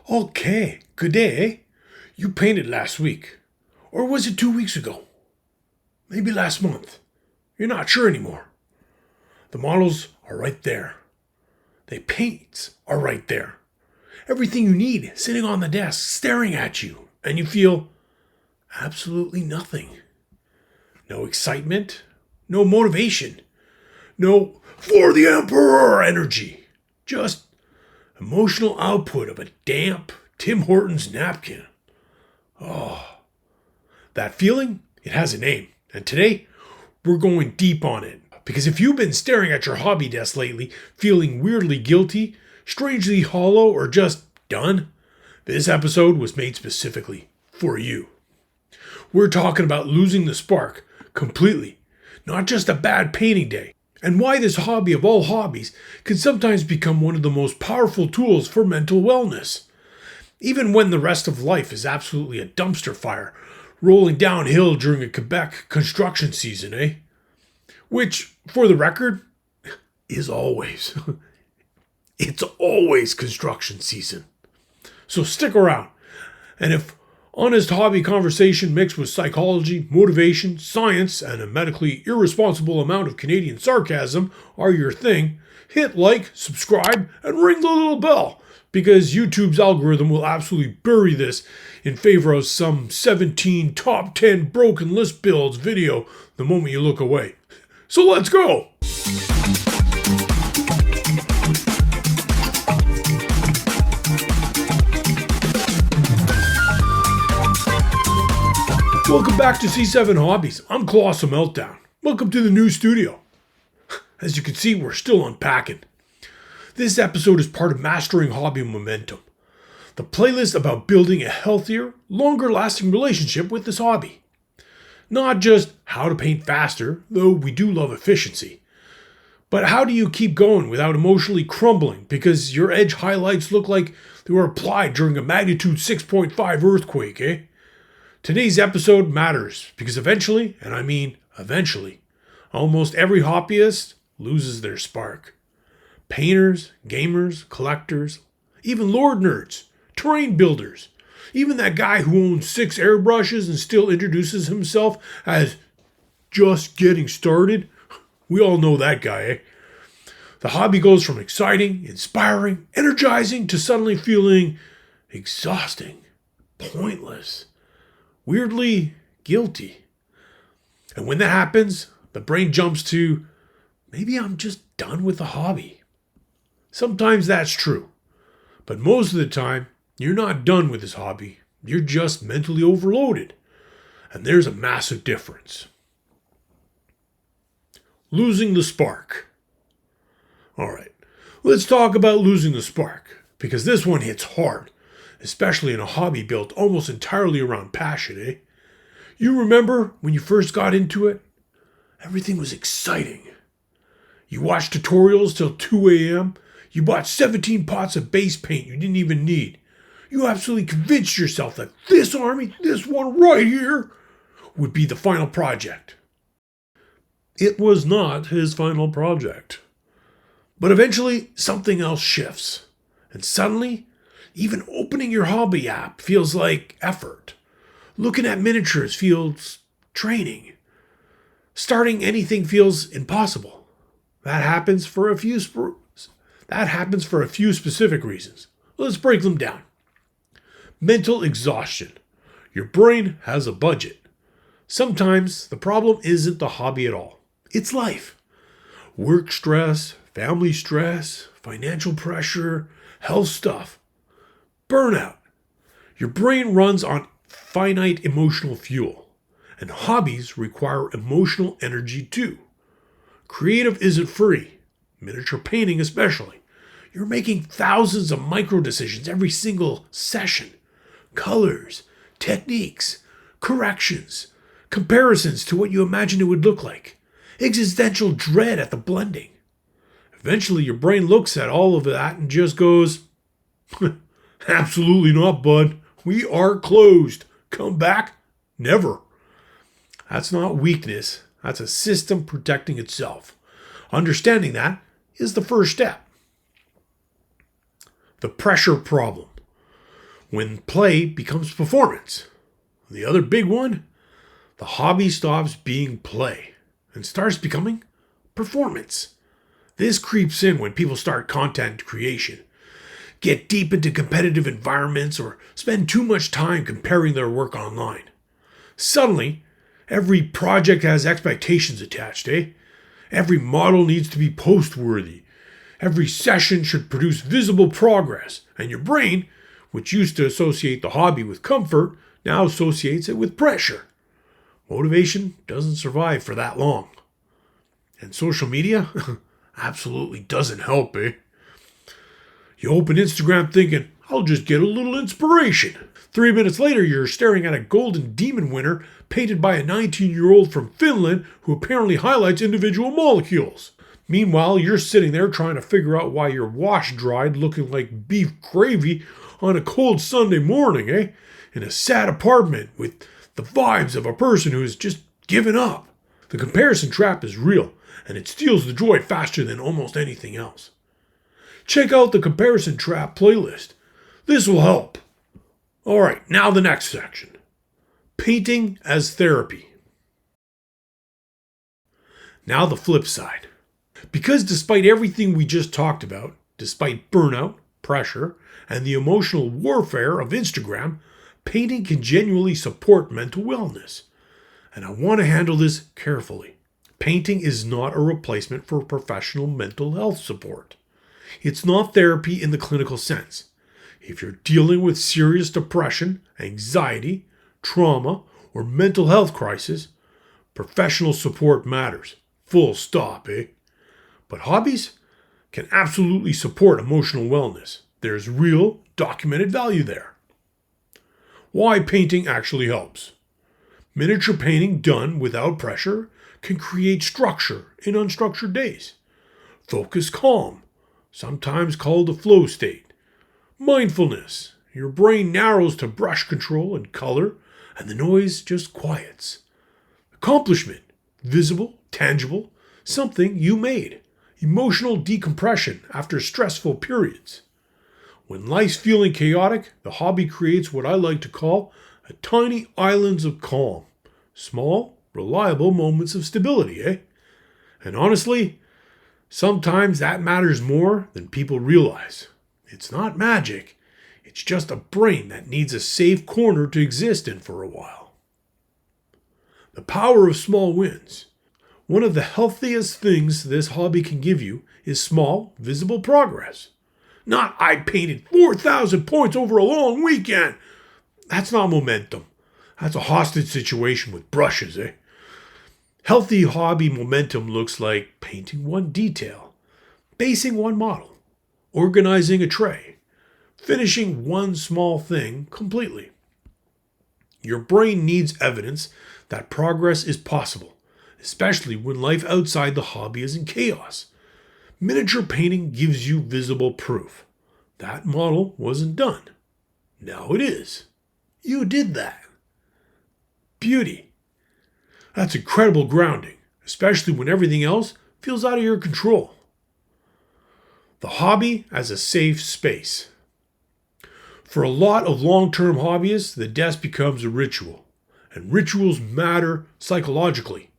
Okay, good day, eh? You painted last week. Or was it 2 weeks ago? Maybe last month. You're not sure anymore. The models are right there. The paints are right there. Everything you need sitting on the desk, staring at you. And you feel absolutely nothing. No excitement. No motivation. No for the Emperor energy. Just emotional output of a damp Tim Hortons napkin. Oh, that feeling, it has a name. And today, we're going deep on it. Because if you've been staring at your hobby desk lately, feeling weirdly guilty, strangely hollow, or just done, this episode was made specifically for you. We're talking about losing the spark completely, not just a bad painting day, and why this hobby of all hobbies can sometimes become one of the most powerful tools for mental wellness. Even when the rest of life is absolutely a dumpster fire, rolling downhill during a Quebec construction season, eh? Which, for the record, is always. It's always construction season. So stick around. And if honest hobby conversation mixed with psychology, motivation, science, and a medically irresponsible amount of Canadian sarcasm are your thing, hit like, subscribe, and ring the little bell, because YouTube's algorithm will absolutely bury this in favor of some 17 top 10 broken list builds video the moment you look away. So let's go! Welcome back to C7 Hobbies. I'm Colossal Meltdown. Welcome to the new studio. As you can see, we're still unpacking. This episode is part of Mastering Hobby Momentum, the playlist about building a healthier, longer-lasting relationship with this hobby. Not just how to paint faster, though we do love efficiency, but how do you keep going without emotionally crumbling because your edge highlights look like they were applied during a magnitude 6.5 earthquake, eh? Today's episode matters because eventually, and I mean eventually, almost every hobbyist loses their spark. Painters, gamers, collectors, even lore nerds, terrain builders, even that guy who owns 6 airbrushes and still introduces himself as just getting started. We all know that guy, eh? The hobby goes from exciting, inspiring, energizing to suddenly feeling exhausting, pointless, weirdly guilty. And when that happens, the brain jumps to, maybe I'm just done with the hobby. Sometimes that's true. But most of the time, you're not done with this hobby. You're just mentally overloaded. And there's a massive difference. Losing the spark. Alright, let's talk about losing the spark. Because this one hits hard. Especially in a hobby built almost entirely around passion, eh? You remember when you first got into it? Everything was exciting. You watched tutorials till 2 a.m. You bought 17 pots of base paint you didn't even need. You absolutely convinced yourself that this army, this one right here, would be the final project. It was not his final project. But eventually, something else shifts. And suddenly, even opening your hobby app feels like effort. Looking at miniatures feels training. Starting anything feels impossible. That happens for a few specific reasons. Let's break them down. Mental exhaustion. Your brain has a budget. Sometimes the problem isn't the hobby at all. It's life. Work stress, family stress, financial pressure, health stuff. Burnout. Your brain runs on finite emotional fuel, and hobbies require emotional energy too. Creative isn't free, miniature painting especially. You're making thousands of micro decisions every single session. Colors, techniques, corrections, comparisons to what you imagined it would look like. Existential dread at the blending. Eventually your brain looks at all of that and just goes, absolutely not, bud. We are closed. Come back? Never. That's not weakness. That's a system protecting itself. Understanding that is the first step. The pressure problem. when play becomes performance. The other big one, the hobby stops being play and starts becoming performance. This creeps in when people start content creation, get deep into competitive environments, or spend too much time comparing their work online. Suddenly, every project has expectations attached, eh? Every model needs to be post-worthy. Every session should produce visible progress, and your brain, which used to associate the hobby with comfort, now associates it with pressure. Motivation doesn't survive for that long. And social media absolutely doesn't help, eh? You open Instagram thinking, I'll just get a little inspiration. 3 minutes later, you're staring at a golden demon winner painted by a 19-year-old from Finland who apparently highlights individual molecules. Meanwhile, you're sitting there trying to figure out why you're wash-dried looking like beef gravy on a cold Sunday morning, eh? In a sad apartment with the vibes of a person who has just given up. The comparison trap is real, and it steals the joy faster than almost anything else. Check out the comparison trap playlist. This will help. Alright, now the next section. Painting as therapy. Now the flip side. Because despite everything we just talked about, despite burnout, pressure, and the emotional warfare of Instagram, painting can genuinely support mental wellness. And I want to handle this carefully. Painting is not a replacement for professional mental health support. It's not therapy in the clinical sense. If you're dealing with serious depression, anxiety, trauma, or mental health crisis, professional support matters. Full stop, eh? But hobbies can absolutely support emotional wellness. There's real, documented value there. Why painting actually helps. Miniature painting done without pressure can create structure in unstructured days. Focus calm, sometimes called a flow state. Mindfulness. Your brain narrows to brush control and color, and the noise just quiets. Accomplishment. Visible, tangible, something you made. Emotional decompression after stressful periods. When life's feeling chaotic, the hobby creates what I like to call a tiny islands of calm. Small, reliable moments of stability, eh? And honestly, sometimes that matters more than people realize. It's not magic. It's just a brain that needs a safe corner to exist in for a while. The power of small wins. One of the healthiest things this hobby can give you is small, visible progress. Not, I painted 4,000 points over a long weekend. That's not momentum. That's a hostage situation with brushes, eh? Healthy hobby momentum looks like painting one detail, basing one model, organizing a tray, finishing one small thing completely. Your brain needs evidence that progress is possible, especially when life outside the hobby is in chaos. Miniature painting gives you visible proof. That model wasn't done. Now it is. You did that. Beauty. That's incredible grounding, especially when everything else feels out of your control. The hobby as a safe space. For a lot of long-term hobbyists, the desk becomes a ritual, and rituals matter psychologically.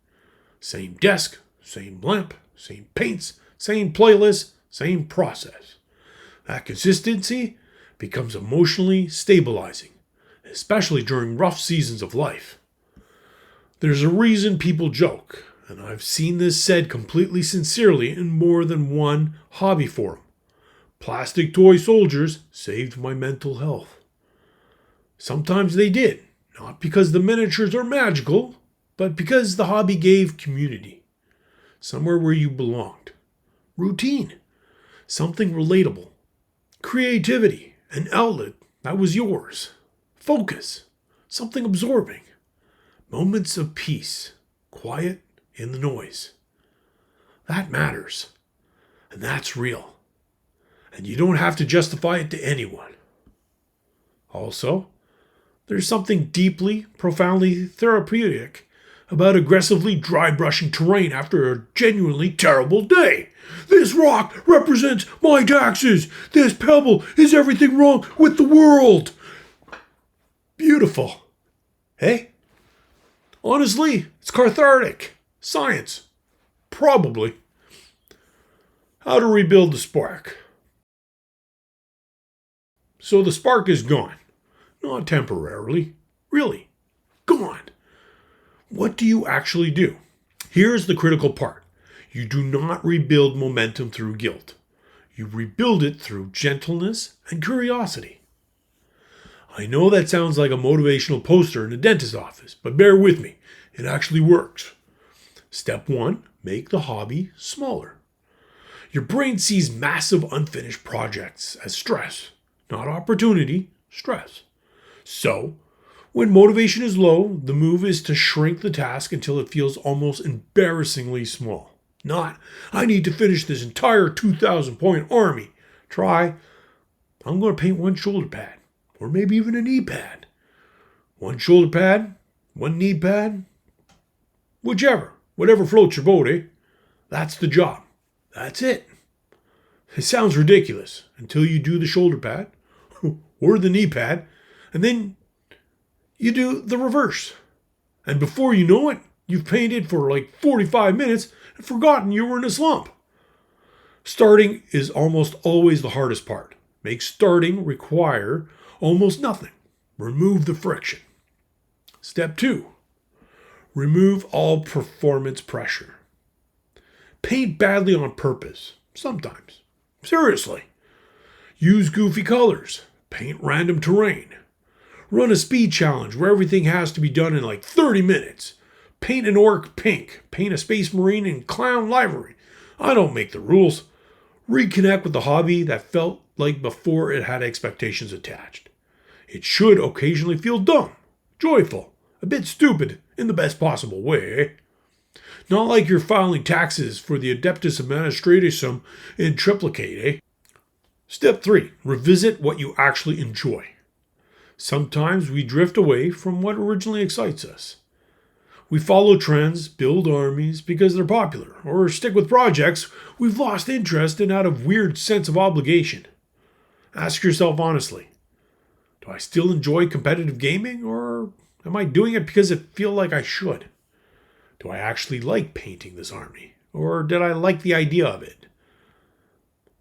Same desk, same lamp, same paints, same playlist, same process. That consistency becomes emotionally stabilizing, especially during rough seasons of life. There's a reason people joke, and I've seen this said completely sincerely in more than one hobby forum. Plastic toy soldiers saved my mental health. Sometimes they did, not because the miniatures are magical, but because the hobby gave community. Somewhere where you belonged. Routine. Something relatable. Creativity. An outlet that was yours. Focus. Something absorbing. Moments of peace. Quiet in the noise. That matters. And that's real. And you don't have to justify it to anyone. Also, there's something deeply, profoundly therapeutic about aggressively dry brushing terrain after a genuinely terrible day. This rock represents my taxes. This pebble is everything wrong with the world. Beautiful. Hey? Honestly, it's cathartic. Science. Probably. How to rebuild the spark. So the spark is gone. Not temporarily. Really. Gone. What do you actually do? Here's the critical part. You do not rebuild momentum through guilt. You rebuild it through gentleness and curiosity. I know that sounds like a motivational poster in a dentist's office, but bear with me. It actually works. Step 1, make the hobby smaller. Your brain sees massive unfinished projects as stress, not opportunity, stress. So, when motivation is low, the move is to shrink the task until it feels almost embarrassingly small. Not, I need to finish this entire 2,000-point army. Try, I'm going to paint one shoulder pad, or maybe even a knee pad. One shoulder pad, one knee pad, whatever floats your boat, eh? That's the job. That's it. It sounds ridiculous until you do the shoulder pad or the knee pad, and then you do the reverse. And before you know it, you've painted for like 45 minutes and forgotten you were in a slump. Starting is almost always the hardest part. Make starting require almost nothing. Remove the friction. Step 2. Remove all performance pressure. Paint badly on purpose, sometimes. Seriously. Use goofy colors. Paint random terrain. Run a speed challenge where everything has to be done in like 30 minutes. Paint an orc pink. Paint a space marine in clown livery. I don't make the rules. Reconnect with the hobby that felt like before it had expectations attached. It should occasionally feel dumb, joyful, a bit stupid in the best possible way. Not like you're filing taxes for the Adeptus Administratisum in triplicate, eh? Step 3. Revisit what you actually enjoy. Sometimes we drift away from what originally excites us. We follow trends, build armies because they're popular, or stick with projects we've lost interest in out of weird sense of obligation. Ask yourself honestly, do I still enjoy competitive gaming, or am I doing it because it feels like I should? Do I actually like painting this army, or did I like the idea of it?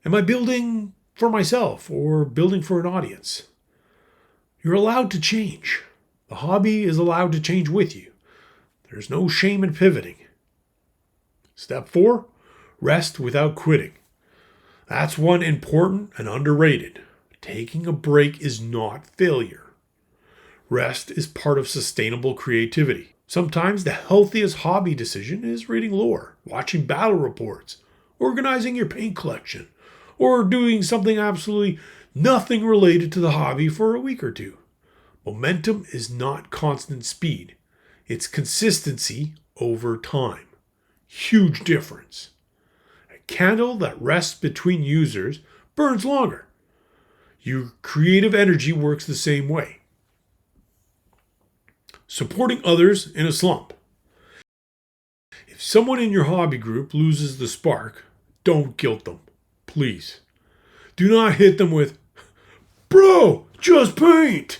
Am I building for myself or building for an audience? You're allowed to change. The hobby is allowed to change with you. There's no shame in pivoting. Step 4, rest without quitting. That's one important and underrated. Taking a break is not failure. Rest is part of sustainable creativity. Sometimes the healthiest hobby decision is reading lore, watching battle reports, organizing your paint collection, or doing something absolutely nothing related to the hobby for a week or two. Momentum is not constant speed. It's consistency over time. Huge difference. A candle that rests between users burns longer. Your creative energy works the same way. Supporting others in a slump. If someone in your hobby group loses the spark, don't guilt them. Please. Do not hit them with, "Bro, just paint."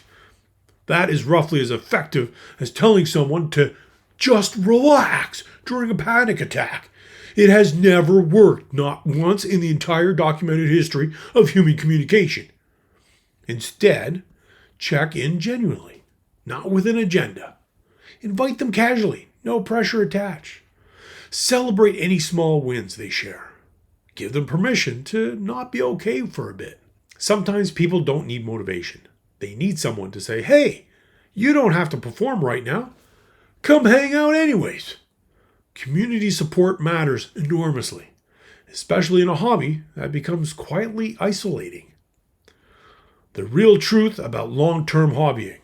That is roughly as effective as telling someone to just relax during a panic attack. It has never worked, not once in the entire documented history of human communication. Instead, check in genuinely, not with an agenda. Invite them casually, no pressure attached. Celebrate any small wins they share. Give them permission to not be okay for a bit. Sometimes people don't need motivation. They need someone to say, "Hey, you don't have to perform right now. Come hang out anyways." Community support matters enormously, especially in a hobby that becomes quietly isolating. The real truth about long-term hobbying.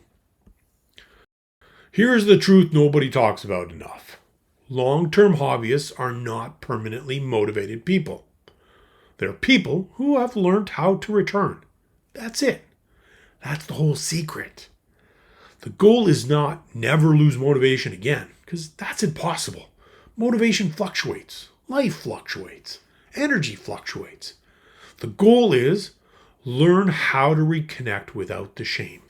Here's the truth nobody talks about enough. Long-term hobbyists are not permanently motivated people. They're people who have learned how to return. That's it. That's the whole secret. The goal is not never lose motivation again, because that's impossible. Motivation fluctuates. Life fluctuates. Energy fluctuates. The goal is learn how to reconnect without the shame.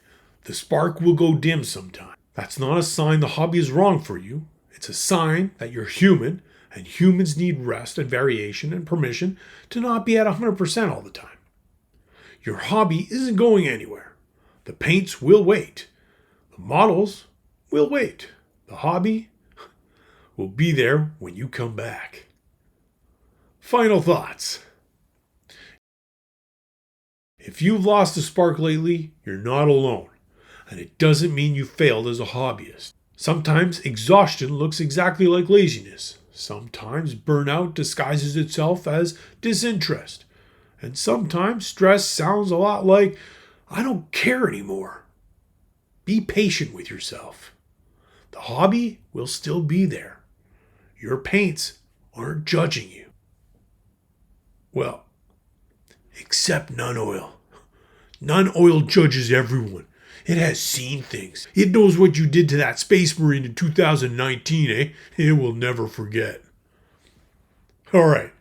The spark will go dim sometime. That's not a sign the hobby is wrong for you. It's a sign that you're human, and humans need rest and variation and permission to not be at 100% all the time. Your hobby isn't going anywhere. The paints will wait. The models will wait. The hobby will be there when you come back. Final thoughts. If you've lost a spark lately, you're not alone. And it doesn't mean you failed as a hobbyist. Sometimes exhaustion looks exactly like laziness. Sometimes burnout disguises itself as disinterest. And sometimes stress sounds a lot like, I don't care anymore. Be patient with yourself. The hobby will still be there. Your paints aren't judging you. Well, except None Oil. None Oil judges everyone. It has seen things. It knows what you did to that Space Marine in 2019, eh? It will never forget. Alright,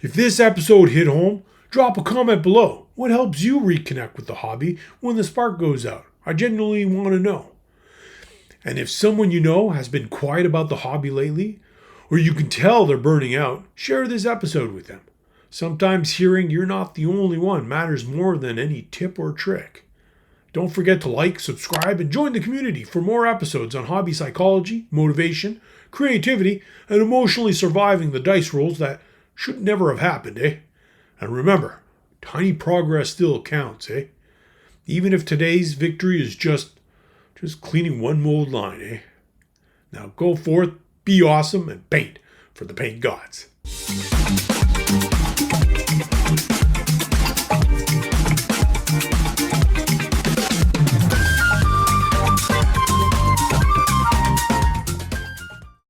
if this episode hit home, drop a comment below. What helps you reconnect with the hobby when the spark goes out? I genuinely want to know. And if someone you know has been quiet about the hobby lately, or you can tell they're burning out, share this episode with them. Sometimes hearing you're not the only one matters more than any tip or trick. Don't forget to like, subscribe, and join the community for more episodes on hobby psychology, motivation, creativity, and emotionally surviving the dice rolls that should never have happened, eh? And remember, tiny progress still counts, eh? Even if today's victory is just cleaning one mold line, eh? Now go forth, be awesome, and paint for the paint gods.